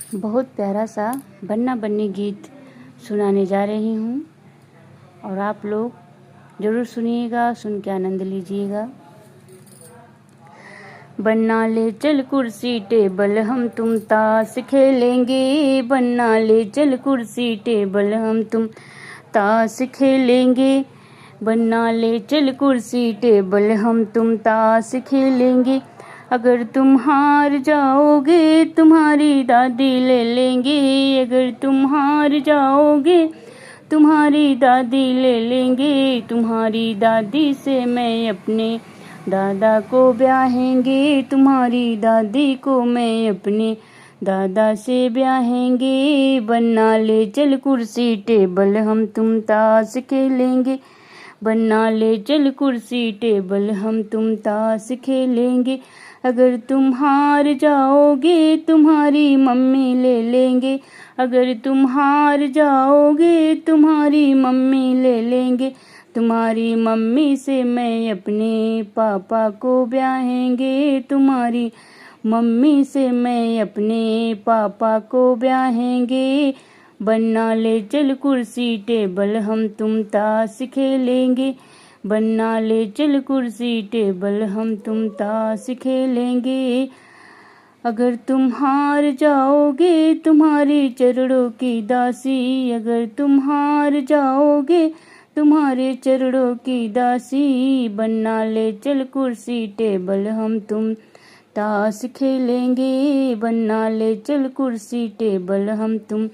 बहुत प्यारा सा बन्ना बन्नी गीत सुनाने जा रही हूँ और आप लोग ज़रूर सुनिएगा, सुन के आनंद लीजिएगा। बन्ना ले चल कुर्सी टेबल हम तुम ताश खेलेंगे, बन्ना ले चल कुर्सी टेबल हम तुम ताश खेलेंगे, बन्ना ले चल कुर्सी टेबल हम तुम ताश खेलेंगे। अगर तुम हार जाओगे तुम्हारी दादी ले लेंगे, अगर तुम हार जाओगे तुम्हारी दादी ले लेंगे, तुम्हारी दादी से मैं अपने दादा को ब्याहेंगे, तुम्हारी दादी को मैं अपने दादा से ब्याहेंगे। बन्ना ले चल कुर्सी टेबल हम तुम ताश खेलेंगे, बन्ना ले चल कुर्सी टेबल हम तुम ताश खेलेंगे। अगर तुम हार जाओगे तुम्हारी मम्मी ले लेंगे, अगर तुम हार जाओगे तुम्हारी मम्मी ले लेंगे, तुम्हारी मम्मी से मैं अपने पापा को ब्याहेंगे, तुम्हारी मम्मी से मैं अपने पापा को ब्याहेंगे। बन्ना ले चल कुर्सी टेबल हम तुम ताश खेलेंगे, बन्ना ले चल कुर्सी टेबल हम तुम ताश खेलेंगे। अगर तुम हार जाओगे तुम्हारे चरणों की दासी, अगर तुम हार जाओगे तुम्हारे चरणों की दासी, बन्ना ले चल कुर्सी टेबल हम तुम ताश खेलेंगे, बन्ना ले चल कुर्सी टेबल हम तुम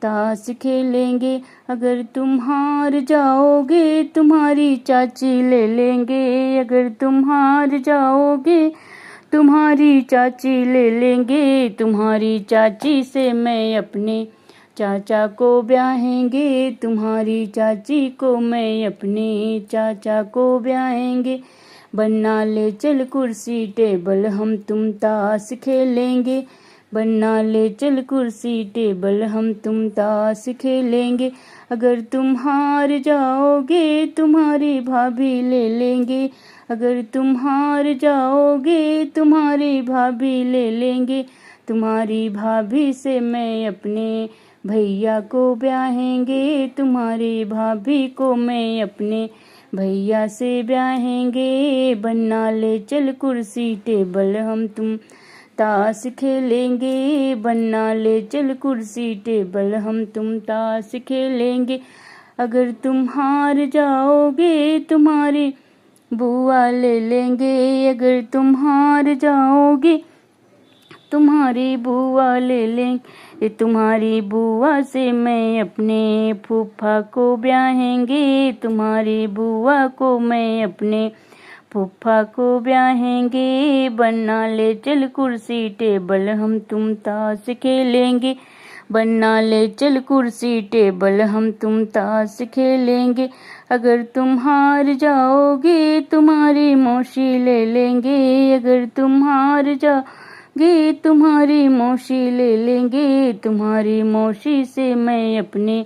ताश खेलेंगे। अगर तुम हार जाओगे तुम्हारी चाची ले लेंगे, अगर तुम हार जाओगे तुम्हारी चाची ले लेंगे, तुम्हारी चाची से मैं अपने चाचा को ब्याहेंगे, तुम्हारी चाची को मैं अपने चाचा को ब्याहेंगे। बन्ना ले चल कुर्सी टेबल हम तुम ताश खेलेंगे, बन्ना ले चल कुर्सी टेबल हम तुम ताश खेलेंगे। अगर तुम हार जाओगे तुम्हारी भाभी ले लेंगे, अगर तुम हार जाओगे तुम्हारी भाभी ले लेंगे, तुम्हारी भाभी से मैं अपने भैया को ब्याहेंगे, तुम्हारी भाभी को मैं अपने भैया से ब्याहेंगे। बन्ना ले चल कुर्सी टेबल हम तुम ताश खेलेंगे, बन्ना ले चल कुर्सी टेबल हम तुम ताश खेलेंगे। अगर तुम हार जाओगे तुम्हारी बुआ ले लेंगे, अगर तुम हार जाओगे तुम्हारी बुआ ले लेंगे, तुम्हारी बुआ से मैं अपने फूफा को ब्याहेंगे, तुम्हारी बुआ को मैं अपने फूफा को ब्याहेंगे। बन्ना ले चल कुर्सी टेबल हम तुम ताश खेलेंगे, बन्ना ले चल कुर्सी टेबल हम तुम ताश खेलेंगे। अगर तुम हार जाओगे तुम्हारी मौसी ले लेंगे, अगर तुम हार जाओगे तुम्हारी मौसी ले लेंगे, तुम्हारी मौसी से मैं अपने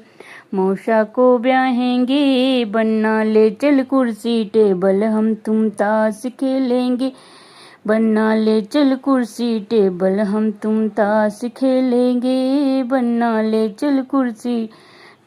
मौसा को ब्याहेंगे। बन्ना ले चल कुर्सी टेबल हम तुम ताश खेलेंगे, बन्ना ले चल कुर्सी टेबल हम तुम ताश खेलेंगे, बन्ना ले चल कुर्सी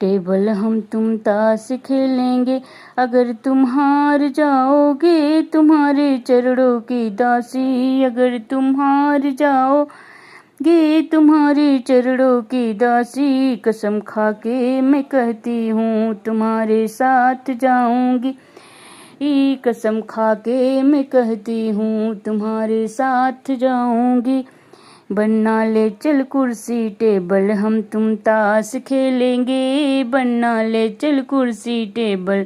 टेबल हम तुम ताश खेलेंगे। अगर तुम हार जाओगे तुम्हारे चरणों की दासी, अगर तुम हार जाओगे तुम्हारे चरणों की दासी, कसम खा के मैं कहती हूँ तुम्हारे साथ जाऊंगी, कसम खा के मैं कहती हूँ तुम्हारे साथ जाऊंगी। बन्ना ले चल कुर्सी टेबल हम तुम ताश खेलेंगे, बन्ना ले चल कुर्सी टेबल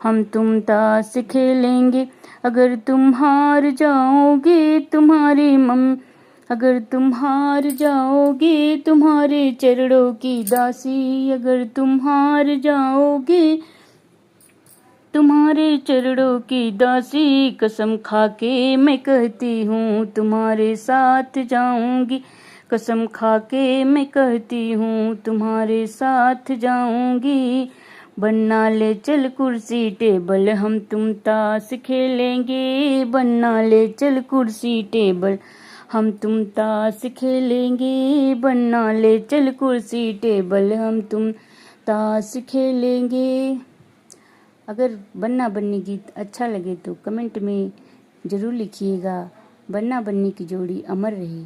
हम तुम ताश खेलेंगे। अगर तुम हार जाओगे तुम्हारी अगर तुम हार जाओगे तुम्हारे चरणों की दासी, अगर तुम हार जाओगे तुम्हारे चरणों की दासी, कसम खा के मैं कहती हूँ तुम्हारे साथ जाऊंगी, कसम खा के मैं कहती हूँ तुम्हारे साथ जाऊंगी। बन्ना ले चल कुर्सी टेबल हम तुम ताश खेलेंगे, बन्ना ले चल कुर्सी टेबल हम तुम ताश खेलेंगे, बना ले चल कुर्सी टेबल, हम तुम ताश खेलेंगे। अगर बन्ना बन्नी गीत अच्छा लगे तो कमेंट में ज़रूर लिखिएगा। बन्ना बन्नी की जोड़ी अमर रहे।